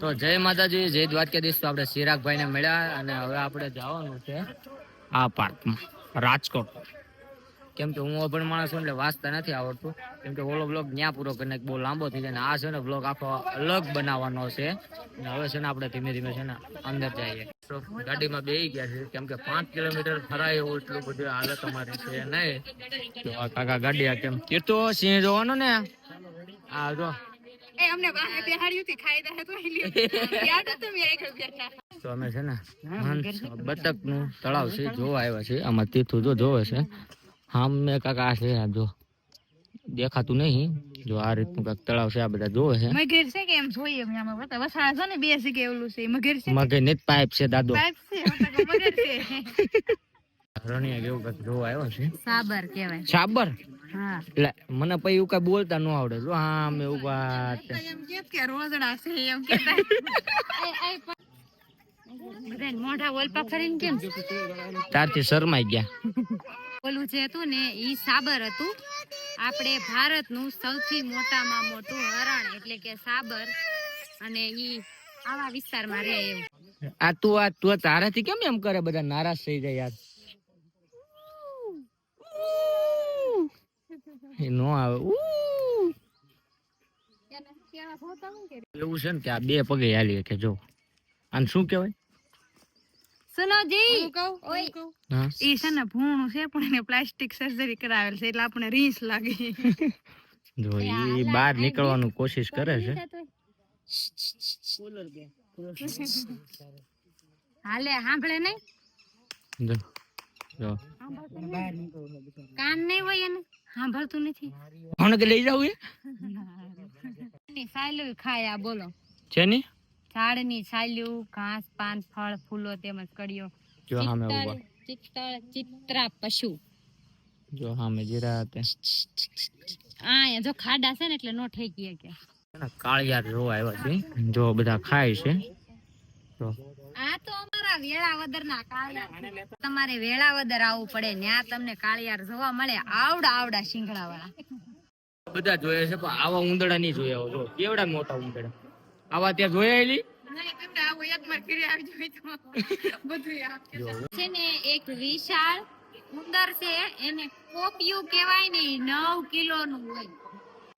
તો જય માતાજી, જય દ્વારકાધીશ. તો આપણે ચિરાગભાઈ ને મળ્યા અને હવે આપણે જવાનું છે આ પાર્કમાં રાજકોટ. કેમ કે હું અભણ માણસ છું એટલે વાંચતા નથી આવડતું. કેમ કે ઓલો બ્લોગ ન્યા પૂરો કરીને બહુ લાંબો થઈ જાય ને આ છે ને બ્લોગ આખો અલગ બનાવવાનો છે. હવે છે ને આપણે ધીમે ધીમે છે ને અંદર જઈએ. તો ગાડીમાં બેસી ગયા છે કેમ કે 5 કિલોમીટર ફરાય એવું એટલું બધું હાલત અમારી છે નહીં. તો આ કાકા ગાડી આ કેમ કીધું સિંહ જોવાનું ને આ જો તો અમે છે ને બતક નું તળાવ છે જોવા આવ્યા છે. આમાં તીર્થું જો જોવે છે હા મેં કાકા છે જો દેખાતું નહીં. જો આ રીતનું કાંક તળાવ છે આ બધા જોવે છે. મગર છે કે એમ જોઈએ આમાં બતા વસાડા છે ને બે છે એવલું છે મગર છે. મગર ને પાઇપ છે દાદો પાઇપ છે મગર છે. રણિયા કેવું કાંક જોવા આવ્યો છે. સાબર કહેવાય. સાબર હા એટલે મને પછી એવું કઈ બોલતા ન આવડે. જો હા અમે ઉભા એમ કે રોજડા છે એમ કેતા બધા મોઢા ઓલપા કરીને કેમ તારથી શરમાઈ ગયા. ઓલું જે હતું ને ઈ સાબર હતું. આપણે ભારતનું સૌથી મોટામાં મોટું હરણ એટલે કે સાબર અને ઈ આવા વિસ્તારમાં રહે એવું. આ તું તારાથી કેમ એમ કરે બધા નારાજ થઈ જાય યાર. નો આવે એવું છે ને કે આ બે પગે હાલી કે જો આને શું કહેવાય સુનોજી ઓય ઈ છે ને ભૂણું છે પણ એને પ્લાસ્ટિક સર્જરી કરાવેલ છે એટલે આપણે રીસ લાગે. જો ઈ બહાર નીકળવાનું કોશિશ કરે છે. હાલે સાંભળે નહીં જો જો કાન નહીં હોય એને સાંભળતું નથી. કોણ કે લઈ જાવ એ સાયલું ખાયા બોલો છે ની ઝાડની છાલ્યું ઘાસ પાન ફળ ફૂલો તેમજ કડીઓ. જો સામે ઉભા ચિત્રા પશુ જો સામે જીરા તે આ જો ખાડા છે ને એટલે નો ઠેકીએ કે કાળિયાર જોવા આવ્યા છે. જો બધા ખાય છે. તો આ તો અમારા વેળાવદર ના કાળિયાર. તમારે વેળાવદર આવવું પડે ત્યાં તમને કાળિયાર જોવા મળે. આવડા આવડા શિંગડા વાળા બધા જોયા છે પણ આવા ઉંદડા નહીં જોયા. જો કેવડા મોટા ઉંદડા આવા ત્યાં જોયેલી છે ને એક વિશાળ ઉંદર છે એને પોપિયું કહેવાય ને 9 કિલો નું હોય.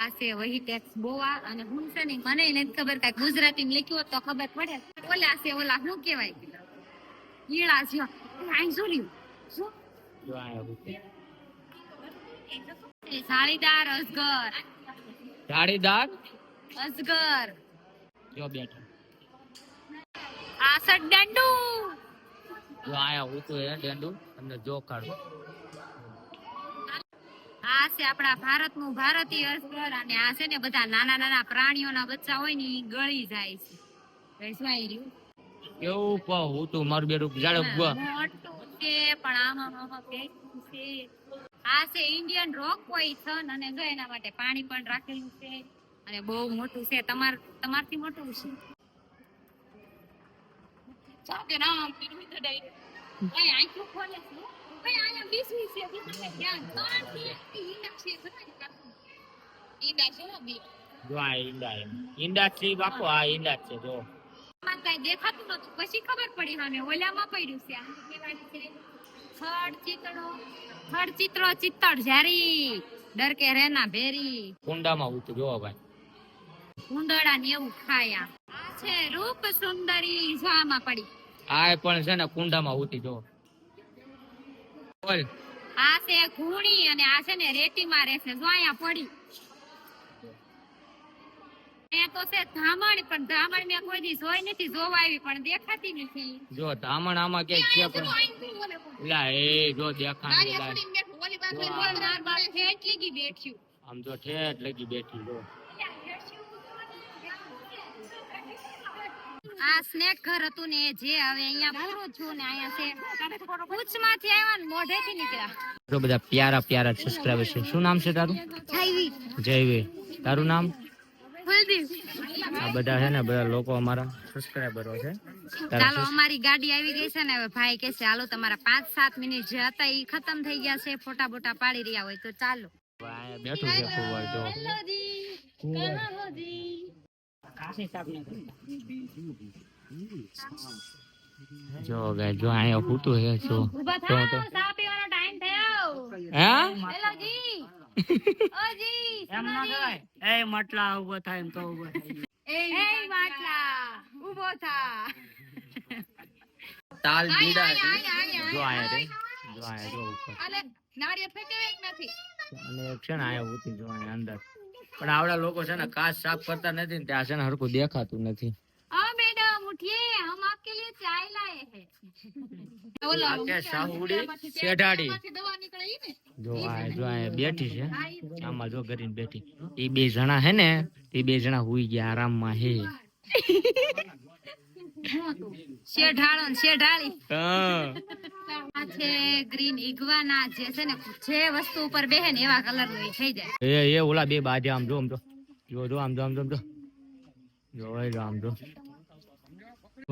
આ છે વહી ટેક્સ બોવા અને હું છે ને મને નથી ખબર કાંઈ ગુજરાતીમાં લખ્યું હોત તો ખબર પડે. ઓલા છે ઓલા શું કહેવાય ઈળા છે આઈ જોર્યું શું જાળીદાર અજગર. જાળીદાર અજગર જો બેઠા. આ સડંડુ જો આયા ઉતો હે ડંડુ તમને જો કાઢો. આ છે આપણા ભારતનું ભારતીય અજગર અને આ છે ને બધા નાના નાના પ્રાણીઓના બચ્ચા હોય ને ઈ ગળી જાય છે. વેસવાઈ રહ્યું એવું કહું હું તો મારું બેરું જાડો મોટું છે પણ આમાં કે છે. આ છે ઇન્ડિયન રોક પોઈથન અને જો એના માટે પાણી પણ રાખેલું છે અને બહુ મોટું છે. તમારથી મોટું છે. ચાકે નામ પીરું તો ડાઈ ભાઈ આંખો ખોલે છે ભાઈ આયા 20 છે બીજા ધ્યાન તોણથી ઈંડા છે ઈંડા છે ને બી જો આ ઈંડા છે બાપુ. આ ઈંડા છે જો આમાં કઈ દેખાતું નતું પછી ખબર પડી સામે ઓલામાં પડ્યું છે. આ કેવાડી છે થડ ચિત્રો ચિત્તડ ઝારી ડર કે રેના ભેરી. કુંડામાં ઉતું જો ભાઈ કુંડળા ને એવું ખાય. આ છે રૂપ સુંદરી જામાં પડી. આ પણ છે ને કુંડામાં ઉતી જો બોલ. આ છે ઘૂણી અને આ છે ને રેતીમાં રહેશે જો અહીંયા પડી. એ તો છે ધામણ પણ ધામણ મેં કોઈ દી જોઈ નથી. જોવા આવી પણ દેખાતી નથી. જો ધામણ આમાં કે છે પણ લા એ જો દેખાણી ઠેઠ લગી બેઠ્યું. આમ જો ઠેઠ લગી બેઠી જો. આ સ્નેક ઘર હતું ને જે હવે અહીંયા પૂરું છું ને અહીંયા છે પૂછમાંથી આવ્યા ને મોઢેથી નીકળ્યા. તો બધા પ્યારા પ્યારા સબસ્ક્રાઇબર છે. શું નામ છે તારું? જયવીર. જયવીર. તારું નામ? કુલદીપ. આ બધા છે ને બધા લોકો અમારા સબસ્ક્રાઇબરો છે. ચાલો અમારી ગાડી આવી ગઈ છે ને હવે ભાઈ કહે છે હાલો તમારા 5-7 મિનિટ જે હતા એ ખતમ થઈ ગયા છે. ફોટા બોટા પાડી રહ્યા હોય તો ચાલો. બેઠું છે કુંવર જો જો ગાય જો અહીંયા ફૂટું હે જો ઊભા થાઓ, ચા પીવાનો ટાઈમ થયો. હે હેલો જી. ઓ જી, એમ ના કહેવાય. એ માટલા ઉભો થાય એમ તો ઉભો થાય. એ માટલા ઊભો થા. તાલ બીડા આય, આય, આય, જો આય, આયા રે આય. જો આયા જો ઉપર અલે નાળિયેર ફેંકેવે કે નથી? અને એક છે ને આયા ઉતી જો આયા અંદર પણ આવડા લોકો છે ને કાચ સાફ કરતા નથી ને ત્યાં છે ને હરખું દેખાતું નથી हाँ मैडम उठिए, हम आपके लिए चाय लाए हैं. આ કે સાહુડી શેઢાડી દવા નીકળે ઈ ને. જો આયા બેઠી છે આમાં જો કરીને બેઠી એ બે જણા હે ને એ બે જણા હુઈ ગયા આરામમાં હે શેઢાળો ને શેઢાળી. હા આ છે ગ્રીન ઇગ્વાના, જે છે ને જે વસ્તુ ઉપર બેહે ને એવા કલર નું થઈ જાય. એ ઓલા બે બાજે આમ જો આમ જો આમ જો આમ જો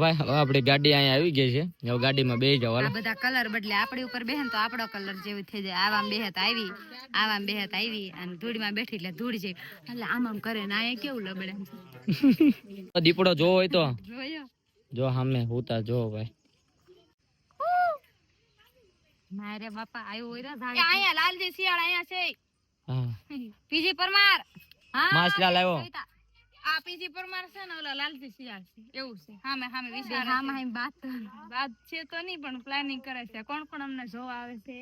ભાઈ હવે આપડી ગાડી અહીંયા આવી ગઈ છે હવે ગાડીમાં બેસી જાવ આ બધા કલર બદલે આપણી ઉપર બેહે ને તો આપણો કલર જેવું થઈ જાય. આવામ બેહત આવી, આવામ બેહત આવી અને ધૂળમાં બેઠી એટલે ધૂળ જેવી. એટલે આમ કરે ને આ કેવું લબડે. દીપડો જો હોય તો જોયો જો સામે હોતા જો ભાઈ મારે બાપા આવ્યો હોય ને અહીંયા લાલજી શિયાળ અહીંયા છે. હા પીજી પરમાર. હા માછલા લાવ્યો આ પીજી પરમાર છે ને ઓલા લાલજી શિયાળ છે એવું છે. હામે વિચાર હામે વાત છે તો નહીં પણ પ્લાનિંગ કરે છે. કોણ કોણ અમને જોવા આવે છે?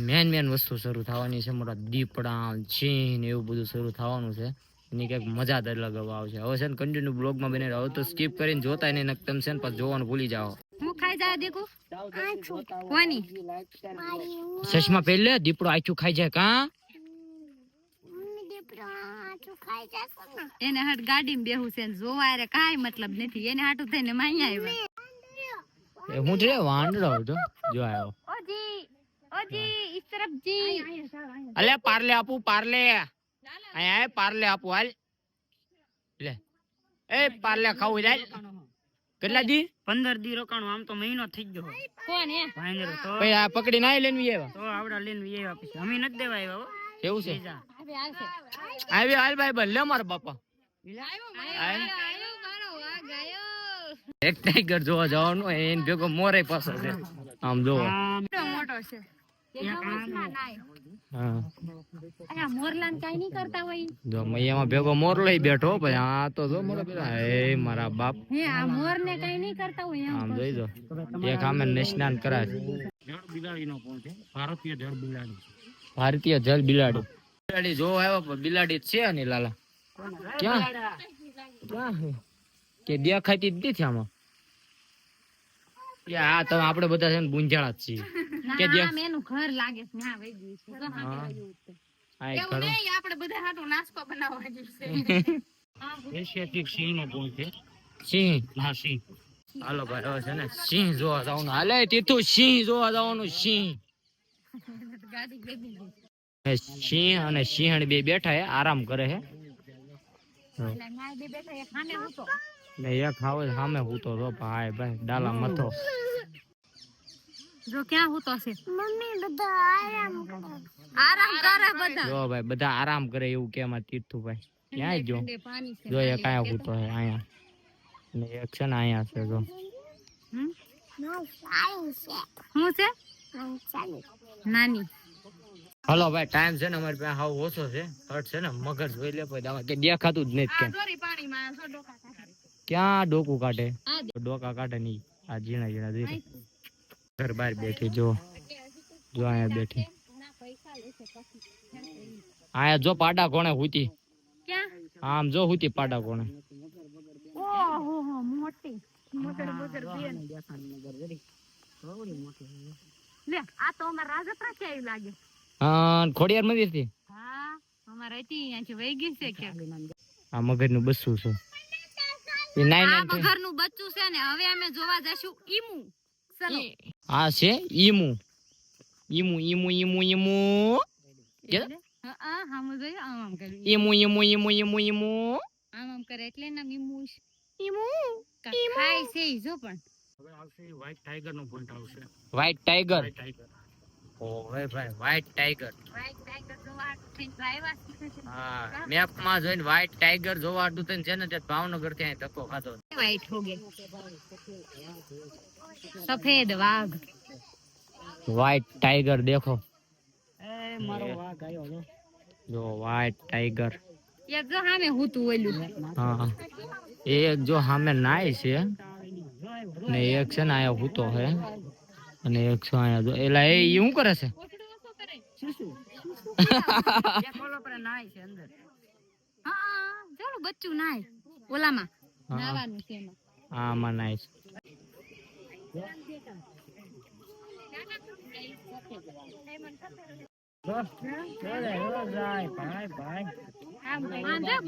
મેન વસ્તુ શરૂ થવાની છે મોટા દીપડા છીન એવું બધું શરૂ થવાનું છે એની કઈક મજા જ અલગ આવશે. હવે છે ને કન્ટિન્યુ બ્લોગમાં બને હવે તો સ્કીપ કરીને જોતા નહીં તમે છે ને પછી જોવાનું ભૂલી જાઓ. હું ખાઈ જાય દેખો કોની ચશ્મા પહેલે દીપડો આખું ખાઈ જાય કા એને હાટ ગાડીમાં બેહું છે ને જોવા રે કાઈ મતલબ નથી. એને હાટું થઈને માઈ આવ્યા. હું છે વાંદરો હતો જો આવ્યો ઓજી ઇસ તરફ જી. અલે પાર્લે આપું પાર્લે અહીંયા પાર્લે આપું હાલ લે એ પાર્લે ખાવું જાય કેટલા દી 15 દી રોકાણું આમ તો મહિનો થઈ ગયો. કોણ હે ભાઈંદર તો ભાઈ આ પકડી ના લેનવી આવ્યા તો આવડા લઈને આવ્યા પછી અમે નથી દેવા આવ્યા હો. એવું છે જા. આવી હાલ ભાઈ ભલે મારા બાપા આયો મારો વાઘ આયો. એક ટાઈગર જોવા જવાનું એને ભેગો મોરે પાછો છે આમ જોવો મોટો છે. હા અયા મોરલાન કાઈ નહીં કરતા હોય. જો મૈયામાં ભેગો મોર લઈ બેઠો પછી આ તો જો મોરો પેલા એ મારા બાપ હે આ મોર ને કાઈ નહીં કરતા હોય એમ. આમ જોઈ દો એક આમે નિષ્ણાન કરાય જળ બિલાડીનો કોણ છે? ભારતીય જળ બિલાડી. ભારતીય જલ બિલાડી બિલાડી જો આવ્યો પણ બિલાડી છે ને લાલા ક્યાં કે દેખાતી જ નથી આમાં આ તમે આપડે બધા છે ને ગુંજાળા જ છીએ કે ના એનું ઘર લાગે છે. ના વઈ ગયું છે. તો આ એક એવું ખરો નહીં, આપણે બધા હાટું નાસ્તો બનાવવા ગયું છે. એશિયાટિક સિંહનો કોણ છે? સિંહ હા સિંહ. હાલો ભાઈ હવે છે ને સિંહ જોવા જવાનું હાલે તીથું સિંહ જોવા જવાનું સિંહ ગાડી બેબી ગઈ. સિંહ અને સિંહણ બે બેઠા હે આરામ કરે હે એટલે નાય બે બેઠા એક સામે હતો. ને એક હાવ સામે હૂતો તો ભાઈ ડાલા મથો જો ક્યાં હોતો છે? મમ્મી બધા આરામ કરે બધા. જો ભાઈ બધા આરામ કરે એવું કે એમાં તીર્થું ભાઈ ક્યાં જો ઠંડે પાણી છે. જો એક આયા હૂતો હે અહીંયા ને એક છે ને અહીંયા છે જો હું છે નાની. હાલો ભાઈ ટાઈમ છે ને અમારી પાસે હાવ ઓછો છે હટ છે ને મગર જોઈ લે પછી આમાં કે દેખાતું જ નહીં કે સોરી પાણીમાં સો ડોકા કાઢે. ક્યાં ડોકું કાઢે આ દે. ડોકા કાઢે નહીં આ ઝીણા ઝીણા જોઈ ઘર બહાર બેઠી જો અહીંયા બેઠી આયા જો પાડા કોણે હુતી ક્યાં? આમ જો હુતી પાડા કોણે ઓહો હો મોટી મોટર મોટર બેન. લે આ તો અમાર રાજપરા છે એવું લાગે. હા ખોડિયાર મંદિર થી હા અમારે હતી અહીંયાથી વહી ગઈ છે કે આ મગર નું બસ્સું છે એ નાઈ આ નાઈ મગરનું બચ્ચું છે ને હવે અમે જોવા જશું ઈમુ. ચલો આ છે emu emu emu emu emu કે હા હમ જોયું આમ આમ કર્યું. Emu emu emu emu emu આમ આમ કરે એટલે નામ ઈમુ છે. ઈમુ ખાય છે ઈ જો પણ હવે આવશે વ્હાઈટ ટાઈગર નો પોઈન્ટ આવશે. વ્હાઈટ ટાઈગર ટાઈગર ઓવે ભાઈ વ્હાઈટ ટાઈગર. વ્હાઈટ ટાઈગર જોવા થઈને આવ્યા. હા મેપમાં જોઈને વ્હાઈટ ટાઈગર જોવા આટલું થઈને છે ને તે ભાવનગર ત્યાં ધક્કો ખાધો. વ્હાઈટ હો ગયે સફેદ વાઘ. વ્હાઈટ ટાઈગર દેખો. એ મારો વાઘ આવ્યો જો. જો વ્હાઈટ ટાઈગર. એક જો સામે હુતું ઓલું. હા એક જો સામે નાય છે ને એક છે ને આયા હૂતો હે અને એક છે આયા જો એલા એ શું કરે છે? ફોલો પર નાય છે અંદર. હા ચાલો બચ્ચું નાય ઓલામાં નાવાનું છે એમાં. આમાં નાય છે.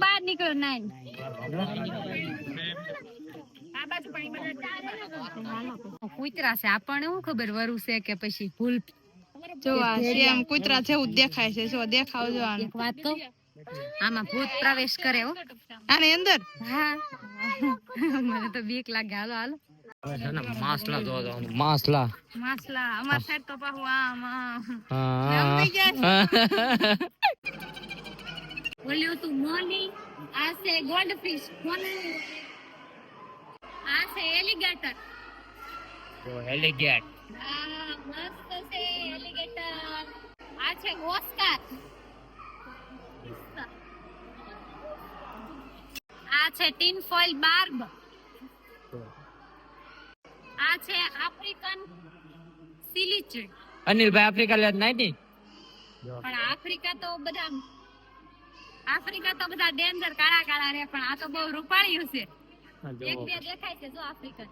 બહાર નીકળો નાય. કૂતરા છે આપણને શું ખબર વરુ છે કે પછી ભૂલ. જો આ સેમ કૂતરા જેવું જ દેખાય છે. જો દેખાવ જો આને. એક વાત કહું આમાં ભૂત પ્રવેશ કરે હો આની અંદર. હા મને તો બીક લાગે. હાલો હાલો છે ને માસલા જોવા જવાનું. માસલા માસલા અમાર સાઈડ તો પાહુ આમ બોલ્યું તું મોની. આ છે ગોલ્ડફિશ. આ છે એલિગેટર. જો એલિગેટ. આ મસ્ત છે એલિગેટર. આ છે ઓસ્કાર. આ છે ટીન ફોઇલ બાર્બ. આ છે આફ્રિકન સિલિચડ. અનિલભાઈ આફ્રિકા લેત નાઈટી. પણ આફ્રિકા તો બધા ડેન્જર કાળા કાળા રે પણ આ તો બહુ રૂપાળિયું છે. એક બે દેખાય છે જો આફ્રિકન.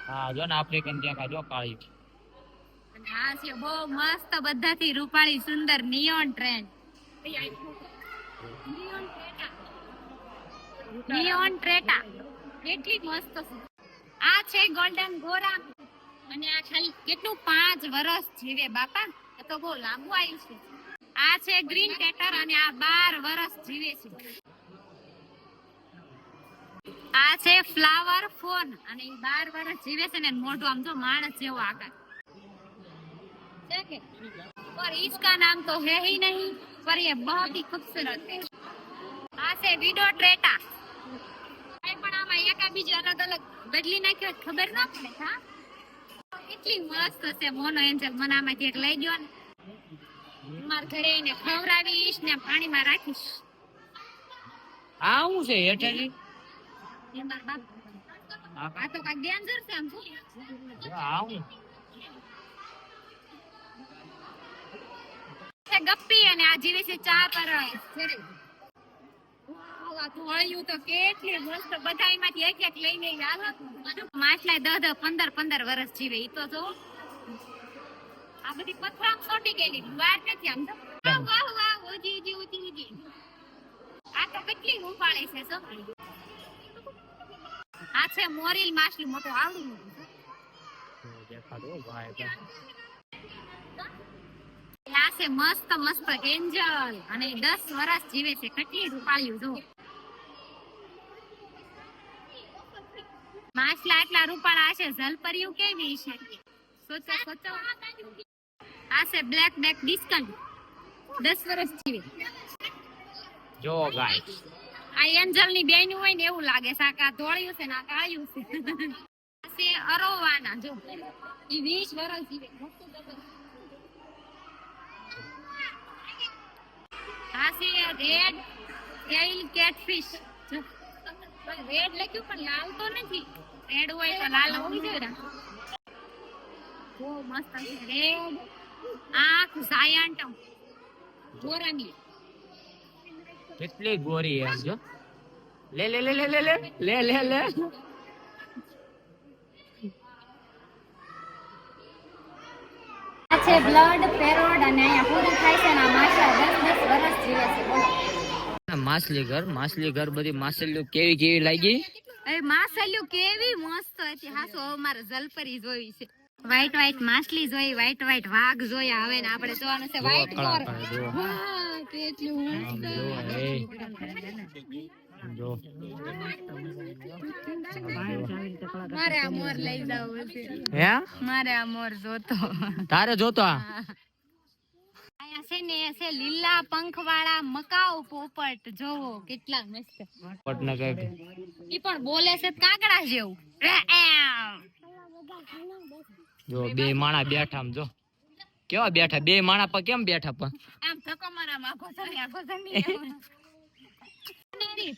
હા જો ને આફ્રિકન દેખાય જો કાળી. અને આ છે બહુ મસ્ત બધાથી રૂપાળી સુંદર નિયોન ટ્રેન. નિયોન ટ્રેટા કેટલી મસ્ત છે. આ છે ગોલ્ડન ગોરા અને આ ખાલી કેટલું 5 વર્ષ જીવે બાપા. આ તો બહુ લાંબુ આવ્યું છે. આ છે ગ્રીન ટેટર અને આ 12 વર્ષ જીવે છે. આ છે ફ્લાવર ફોન અને એ 12 વર્ષ જીવે છે ને મોઢું આમ જો માણસ જેવો આકાર છે કે पर इसका नाम तो है ही नहीं पर ये बहुत ही खूबसूरत है. આ છે વિડો ટ્રેટા. કઈ પણ આમાં એકા બીજી અલગ અલગ બદલી નાખ્યો ખબર ના પડે. હા કેટલી મસ્ત છે મોનો એન્જલ. મને આમાંથી એક લઈ ગયો ને મારા ઘરે એને ખવડાવીશ ને પાણીમાં રાખીશ. આ શું છે હેઠળની? એ મારા બાપ. આ તો કાંઈક ડેન્જર છે આમ શું. આ શું છે ગપ્પી અને આ જીવે છે 4 વર્ષ. આ ધોળિયું તો કેટલી મસ્ત. બધા એમાંથી એક એક લઈને આવે. માછલા 10 15 વર્ષ જીવે. ઈ તો જો આ બધી પથરામ સોટી ગયેલી વાર નથી આમ. વાહ વાહ વાહ ઓજી ઓજી. આ તો કેટલી ઉપાડે છે જો. આ છે મોરીલ માછલી મોટો આવડું દેખાડો ભાઈ. આ છે મસ્ત મસ્ત એન્જલ અને 10 વર્ષ જીવે છે. કેટલી રૂપાળિયું જો. માછલા એટલા રૂપાળા છે. જલપરીયું કેવી છે સોચો સોચો. આ છે બ્લેક બેક ડિસ્કન 10 વર્ષ જીવે. જો ગાઈસ આ એન્જલ ની બેન હોય ને એવું લાગે છે. આ ધોળિયું છે ને આ કાળિયું છે. આ છે અરોવાના જો. ઈ 20 વર્ષ જીવે. આ છે રેડ ટેઇલ કેટફિશ. રેડ લખ્યું પણ લાલ તો નથી. રેડ હોય તો લાલ હોવી જોઈએ. બહુ મસ્ત છે રેડ. આંખ જાયન્ટ ગોરાની. કેટલી ગોરી એમ જો. લે લે લે લે લે લે લે લે લે. આ છે બ્લડ પેરોડ અને અહીંયા પૂરું થાય છે ને આ માછલા 10 વર્ષ જીવે છે. બોલો માછલી ઘર બધી માછલીઓ કેવી કેવી લાગી. એ માછલીઓ કેવી મસ્ત હતી. હાસો અમારે જલપરી જોઈ છે. વ્હાઈટ વ્હાઈટ માછલી જોઈ. વ્હાઈટ વ્હાઈટ વાઘ જોયા. હવે ને આપણે જોવાનું છે વ્હાઈટ મોર. વાહ કેટલું મસ્ત. જો મારે આ મોર લઈ જાવ છે. હે મારે આ મોર જોતો. તારે જોતો આ આયા છે ને છે લીલા પંખ વાળા મકાઉ પોપટ જોવો કેટલા મસ્ત. પટને કઈક ઈ પણ બોલે છે કાગડા જેવું. જો બે માણા બેઠા આમ જો કેવા બેઠા બે માણા પર કેમ બેઠા પણ આમ ધક્કો મારા માં આખો જમી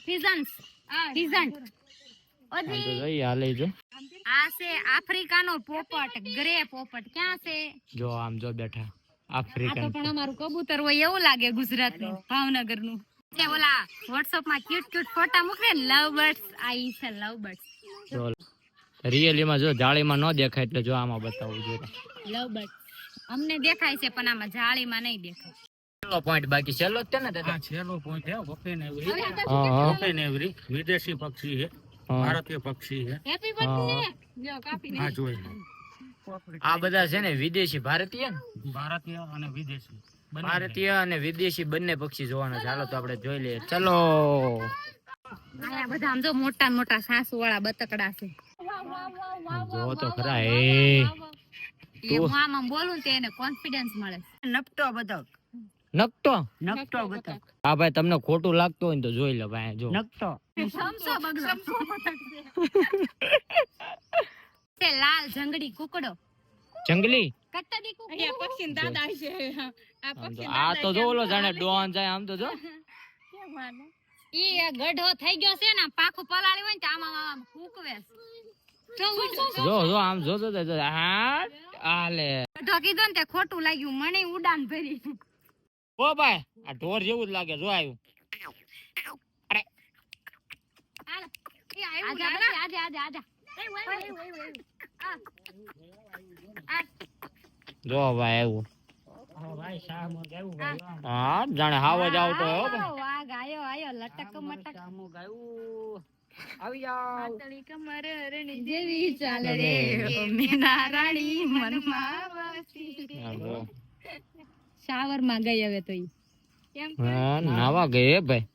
ફિઝન્સ ફિઝન્ટ આમ તો જોઈ હાલે જો આ છે આફ્રિકાનો પોપટ ગ્રે પોપટ ક્યાં છે જો આમ જો બેઠા આ તો આફ્રિકન પણ અમારું કબૂતર હોય એવું લાગે ગુજરાતનું ભાવનગરનું તે ઓલા WhatsApp માં ક્યુટ ફોટા મૂકે લવ બર્ડ્સ આઈ છે લવ બર્ડ્સ જો રિયલી માં જો જાળીમાં ન દેખાય એટલે જો આમાં બતાવું જોઈએ લવ બર્ડ્સ અમને દેખાય છે પણ આમાં જાળીમાં નહીં દેખાય છેલ્લો પોઈન્ટ બાકી છેલ્લો જ છે ને દાદા છેલ્લો પોઈન્ટ है बफेनेवरी હા बफेनेवरी विदेशी पक्षी है હા भारतीय पक्षी है હેપી બર્થડે જો કાપી हाँ जो આ બધા છે ને વિદેશી ભારતીય ને भारतीय અને વિદેશી બંને ભારતીય અને વિદેશી બંને પક્ષી જોવાના ચાલો તો આપણે જોઈ લઈએ ચલો આયા બધા આમ જો મોટા મોટા સાસુ વાળા બતકડા છે જો તો ખરા એ એ હું આમ બોલું તે એને કોન્ફિડન્સ મળે નકટો બતક નકટો નકટો બતક હા ભાઈ તમને ખોટું લાગતું હોય ને તો જોઈ લો ભાઈ જો નકટો સમસો બગડો તે લાલ જંગડી કુકડો જંગલી કટ્ટાડી કુકડો પક્ષી દાદા છે આમ તો આ તો જો ઓલો જાણે ડોન જાય આમ તો જો ઈ ગઢો થઈ ગયો છે ને પાખું પલાળી હોય ને તો આમ કૂકવે જો જો આમ જો તો હા આલે ગઢો કીધું ને તે ખોટું લાગ્યું મને ઉડાન ભરી ઓ ભાઈ આ ઢોર જેવું જ લાગે જો આવ્યું જો ભાઈ આવ્યું ભાઈ શામ ગાયું હા જાણે હાવ જ આવતો હોય હો ભાઈ વાઘ આયો આયો લટક મટક શામ ગાયું આવી જાવ પાતળી કમર અરણી જેવી ચાલે રે ઓ મેના રાણી મનમાં વાસી હા, જો. શાવર માં ગઈ હવે તો ઈ હા નાવા ગયે ભાઈ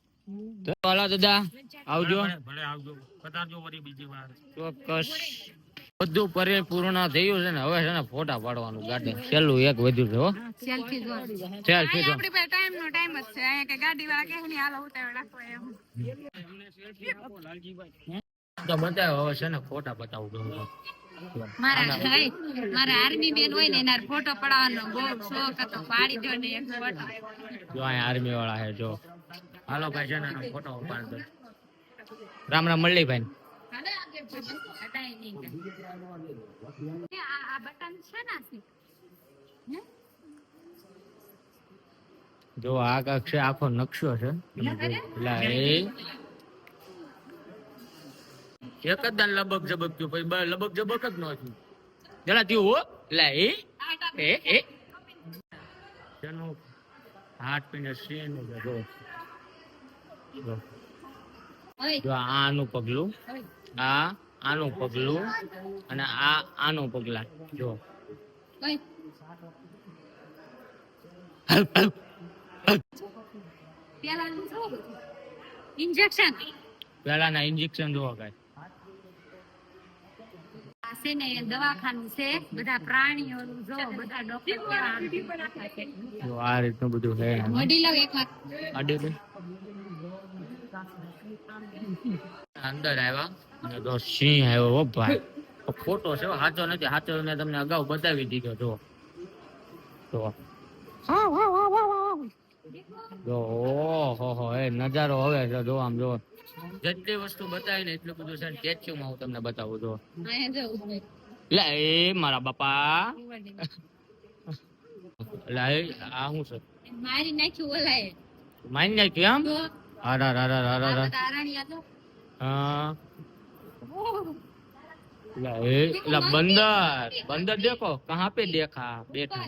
તો હાલો દાદા આવજો ભલે આવજો પધારજો વળી બીજી વાર ચોક્કસ બધું પરિપૂર્ણ થયું છે ને હવે છે ને ફોટા પાડવાનું ગાડી છેલ્લું એક વધ્યું છે હો સેલ્ફી જો ચાલ ફીજો આપણી પાસે ટાઈમ નો ટાઈમ જ છે અહીંયા કે ગાડી વાળા કે નહીં હાલો ઉતાવળ રાખો એમ તો બતાવો હવે છે ને ફોટા બતાવું દઉં મારા આર્મી બેન હોય ને એના ફોટો પડાવવાનો બહુ શોખ હતો પાડી દો ને એક ફોટો જો અહીંયા આર્મી વાળા છે જો હાલો ભાઈ છે ને ફોટો પાડ દો રામ રામ મળી ભાઈ આ બટન છે ને જો આ કાક છે આખો નકશો છે એટલે એક જ દાન લબક જબક થયું પછી લબક જબક જ ન થયું જરા થયું હો એટલે એ તેનું હાથ પીને સીનું છે જો જો આનું પગલું આ આનું પગલું અને આ આનું પગલા જો ઇન્જેક્શન પેલાના ઇન્જેક્શન જોવો કઈ આ છે ને દવાખાનું છે બધા પ્રાણીઓ જો બધા ડોક્ટર જો આ રીતનું બધું છે મડી લાવ એક લાખ આડી દે અંદર આવ્યા અને તો સિંહ આવ્યો હો ભાઈ ફોટો છે સાચો નથી સાચો મેં તમને અગાઉ બતાવી દીધો જો જો ઓહો એ નજારો હવે છે જો આમ જો જેટલી વસ્તુ બતાવી ને એટલું બધું છે સ્ટેચ્યુ માં હું તમને બતાવું જો અહીંયા જો લે એ મારા બાપા લે આ શું છે મારી નાખ્યું ઓલાએ માની નાખ્યું આમ તો હારા હારા હારા હારા તારણિયા તો हाँ ला बंदर बंदर देखो कहाँ पे देखा बैठा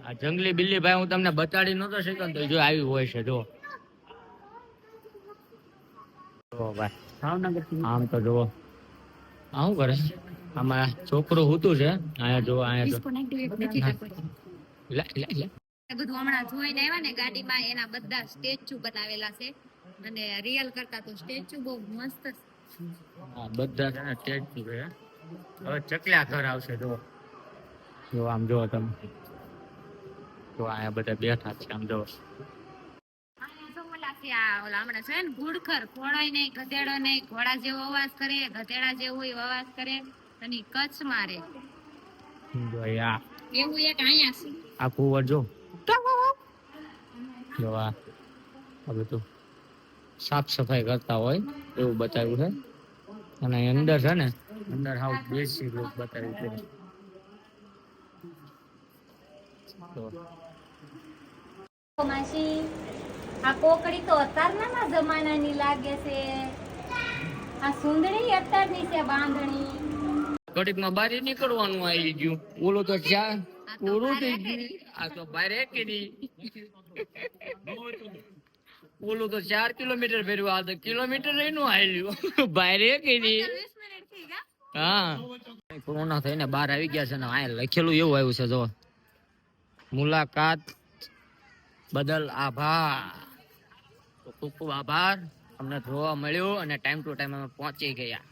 આ જંગલી બિલ્લી ભાઈ હું તમને બતાડી નતો શક્યો તો જો આવી હોય છે જો ભાઈ ભાવનગર આમ તો જો આ શું કરે આમાં છોકરું હુતું છે અહીંયા જો અહીંયા જો લે લે લે બધું હમણાં જોઈને આવ્યા ને ગાડીમાં એના બધા સ્ટેચ્યુ બનાવેલા છે અને રિયલ કરતા તો સ્ટેચ્યુ બહુ મસ્ત છે. હા બધા છે ને સ્ટેચ્યુ છે. હવે ચકલા ઘર આવશે જો આમ જો તમે તો અહીંયા બધા બેઠા છે આમ જો અહીંયા જો ઓલા છે, આ ઓલા હમણાં છે ને ઘુડખર, ઘોડોય નહીં, ગધેડો નહીં, ઘોડા જેવો અવાજ કરે, ગધેડા જેવો અવાજ કરે અને ઈ કચ્છમાં રે. જો આ એવું એક અહીંયા છે. આ કુંવર જો જો આ બધું સાફ સફાઈ કરતા હોય એવું બતાવ્યું છે. અને અંદર છે ને અંદર હાવ દેશી લોક બતાવ્યું છે. તો માસી આ કોકડી તો અત્યારના જમાનાની લાગે છે, આ સુંદરી અત્યારની છે બાંધણી. ઘડીકમાં બહાર નીકળવાનું આવી ગયું. ઓલો તો ચા પૂરું થઈ ગયું. આ તો બહાર કરી ઓલું તો 4 કિલોમીટર ફેરવા, આ તો કિલોમીટર એનું હાલ્યું બહાર કરી. હા કોરોના થઈને બહાર આવી ગયા છે ને આ લખેલું એવું આવ્યું છે જો મુલાકાત બદલ આભાર. તો ખૂબ ખૂબ આભાર, અમને જોવા મળ્યું અને ટાઈમ ટુ ટાઈમ અમે પહોંચી ગયા.